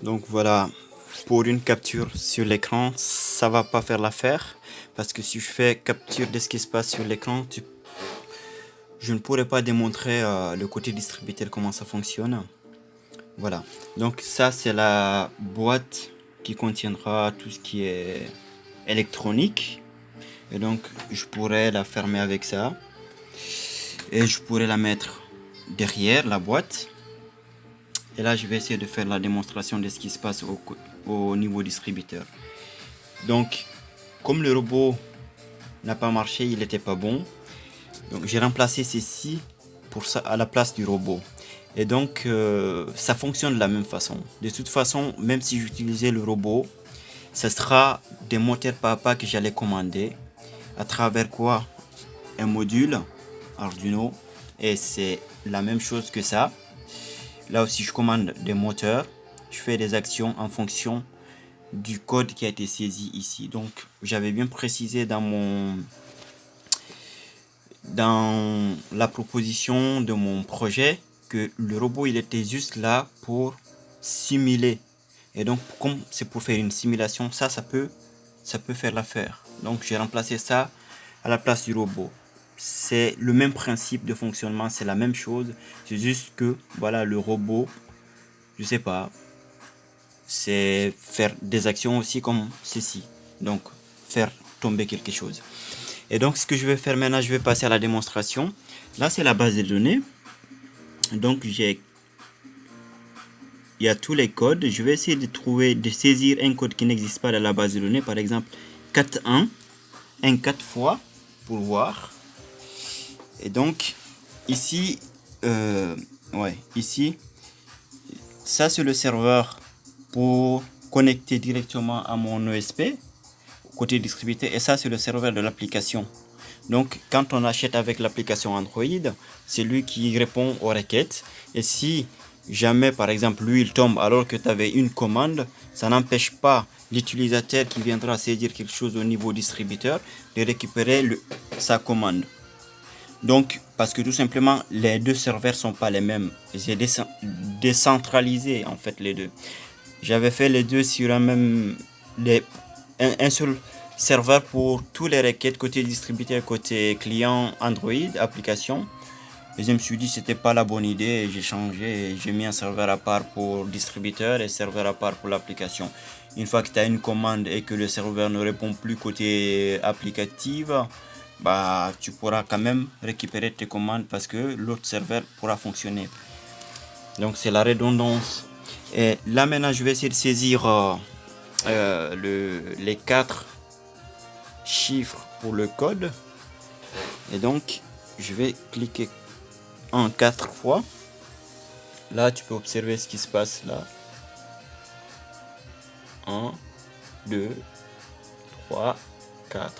Donc voilà, pour une capture sur l'écran, ça va pas faire l'affaire. Parce que si je fais capture de ce qui se passe sur l'écran, je ne pourrais pas démontrer le côté distributeur comment ça fonctionne. Voilà, donc ça c'est la boîte qui contiendra tout ce qui est électronique. Et donc je pourrais la fermer avec ça. Et je pourrais la mettre derrière la boîte. Et là je vais essayer de faire la démonstration de ce qui se passe au niveau distributeur. Donc comme le robot n'a pas marché, il n'était pas bon. Donc j'ai remplacé ceci pour ça à la place du robot. Et donc ça fonctionne de la même façon. De toute façon, même si j'utilisais le robot, ce sera des moteurs papa que j'allais commander. À travers quoi? Un module Arduino. Et c'est la même chose que ça. Là aussi je commande des moteurs. Je fais des actions en fonction du code qui a été saisi ici. Donc j'avais bien précisé dans la proposition de mon projet que le robot il était juste là pour simuler. Et donc comme c'est pour faire une simulation, ça peut faire l'affaire. Donc j'ai remplacé ça à la place du robot. C'est le même principe de fonctionnement, c'est la même chose. C'est juste que voilà, le robot, je sais pas, c'est faire des actions aussi comme ceci. Donc faire tomber quelque chose. Et donc ce que je vais faire maintenant, je vais passer à la démonstration. Là c'est la base de données. Donc il y a tous les codes. Je vais essayer de saisir un code qui n'existe pas dans la base de données. Par exemple 4.1, un 4 fois pour voir. Et donc ici, ici, ça c'est le serveur pour connecter directement à mon ESP côté distributeur, et ça c'est le serveur de l'application. Donc quand on achète avec l'application Android, c'est lui qui répond aux requêtes. Et si jamais par exemple lui il tombe alors que tu avais une commande, ça n'empêche pas l'utilisateur qui viendra saisir quelque chose au niveau distributeur de récupérer sa commande. Donc parce que tout simplement les deux serveurs sont pas les mêmes. J'ai décentralisé en fait les deux. J'avais fait les deux sur un seul serveur pour tous les requêtes côté distributeur, côté client Android application. Et je me suis dit c'était pas la bonne idée, j'ai changé, j'ai mis un serveur à part pour distributeur et serveur à part pour l'application. Une fois que tu as une commande et que le serveur ne répond plus côté applicative, bah tu pourras quand même récupérer tes commandes parce que l'autre serveur pourra fonctionner. Donc c'est la redondance. Et là maintenant je vais essayer de saisir les 4 chiffres pour le code. Et donc je vais cliquer en 4 fois. Là tu peux observer ce qui se passe là. 1, 2, 3, 4.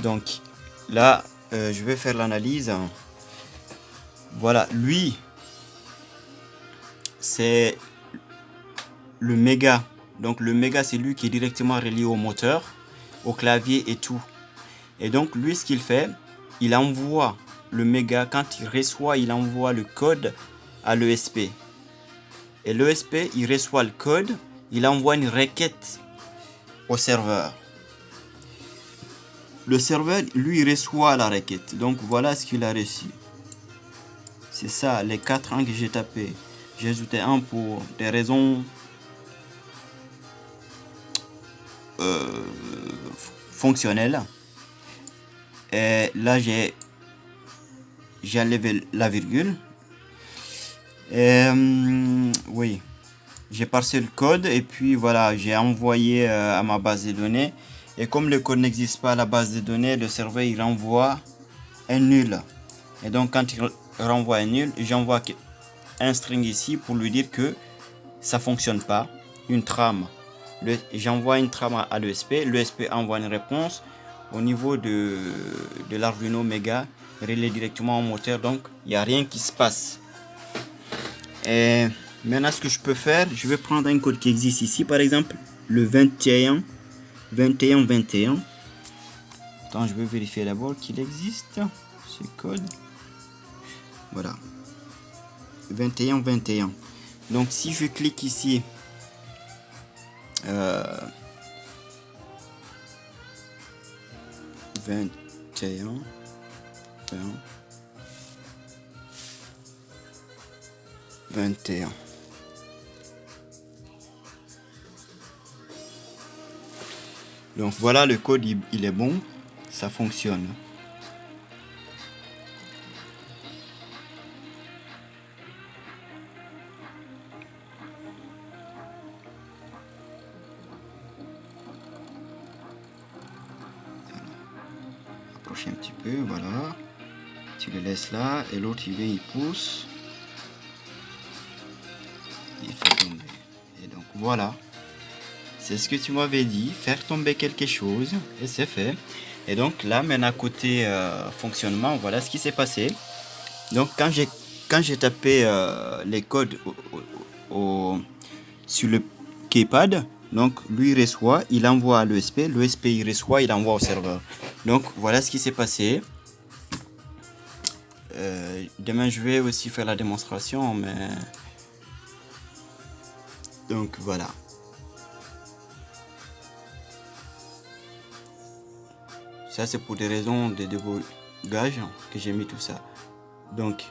Donc là je vais faire l'analyse. Voilà, lui c'est le méga. Donc le méga c'est lui qui est directement relié au moteur, au clavier et tout. Et donc lui ce qu'il fait, il envoie le méga, quand il reçoit, il envoie le code à l'ESP. Et l'ESP il reçoit le code, il envoie une requête au serveur. Le serveur lui reçoit la requête. Donc voilà ce qu'il a reçu. C'est ça, les 4 ans que j'ai tapé. J'ai ajouté un pour des raisons fonctionnelles. Et là j'ai enlevé la virgule. Et oui, j'ai parsé le code et puis voilà, j'ai envoyé à ma base de données. Et comme le code n'existe pas à la base de données, le serveur il renvoie un nul. Et donc quand il renvoie un nul, j'envoie un string ici pour lui dire que ça fonctionne pas, une trame. J'envoie une trame à l'ESP, l'ESP envoie une réponse au niveau de l'Arduino Mega, relais directement au moteur, donc il n'y a rien qui se passe. Et maintenant ce que je peux faire, je vais prendre un code qui existe ici, par exemple le 21. Attends, je vais vérifier d'abord qu'il existe ce code. Voilà. 21 21. Donc si je clique ici, 21 21. Donc voilà, le code il est bon, ça fonctionne. Approcher un petit peu, voilà. Tu le laisses là et l'autre il vient, il pousse. Il fait tomber. Et donc voilà. C'est ce que tu m'avais dit, faire tomber quelque chose, et c'est fait. Et donc là, maintenant côté fonctionnement, voilà ce qui s'est passé. Donc quand j'ai tapé les codes sur le keypad, donc lui il reçoit, il envoie à l'ESP, l'ESP il reçoit, il envoie au serveur. Donc voilà ce qui s'est passé. Demain je vais aussi faire la démonstration, mais donc voilà. Ça c'est pour des raisons de débogage que j'ai mis tout ça. Donc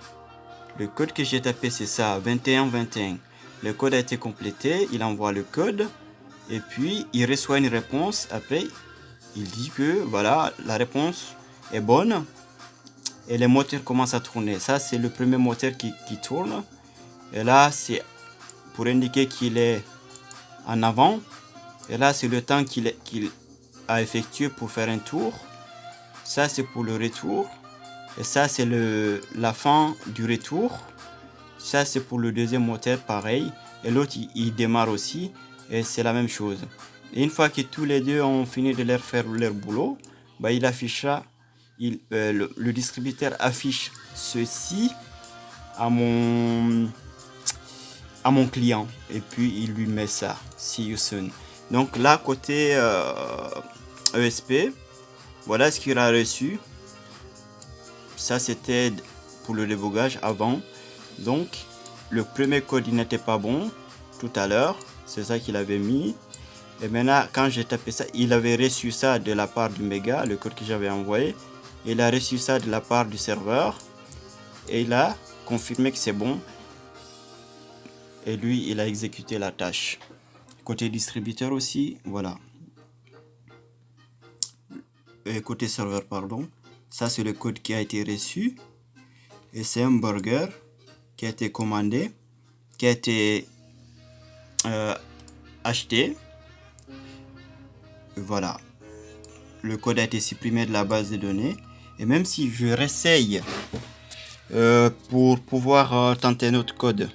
le code que j'ai tapé c'est ça, 21 21. Le code a été complété, il envoie le code et puis il reçoit une réponse. Après il dit que voilà, la réponse est bonne et les moteurs commencent à tourner. Ça c'est le premier moteur qui tourne. Et là c'est pour indiquer qu'il est en avant. Et là c'est le temps qu'il a effectué pour faire un tour. Ça c'est pour le retour. Et ça c'est la fin du retour. Ça c'est pour le deuxième moteur, pareil. Et l'autre il démarre aussi. Et c'est la même chose. Et une fois que tous les deux ont fini de leur faire leur boulot, bah, il affichera, le distributeur affiche ceci à mon client. Et puis il lui met ça. See you soon. Donc là côté ESP, voilà ce qu'il a reçu. Ça c'était pour le débogage avant. Donc le premier code il n'était pas bon tout à l'heure. C'est ça qu'il avait mis. Et maintenant quand j'ai tapé ça, il avait reçu ça de la part du méga, le code que j'avais envoyé. Il a reçu ça de la part du serveur. Et il a confirmé que c'est bon. Et lui il a exécuté la tâche. Côté distributeur aussi, voilà. Et côté serveur, pardon. Ça c'est le code qui a été reçu. Et c'est un burger qui a été commandé, qui a été acheté. Voilà. Le code a été supprimé de la base de données. Et même si je réessaye pour pouvoir tenter un autre code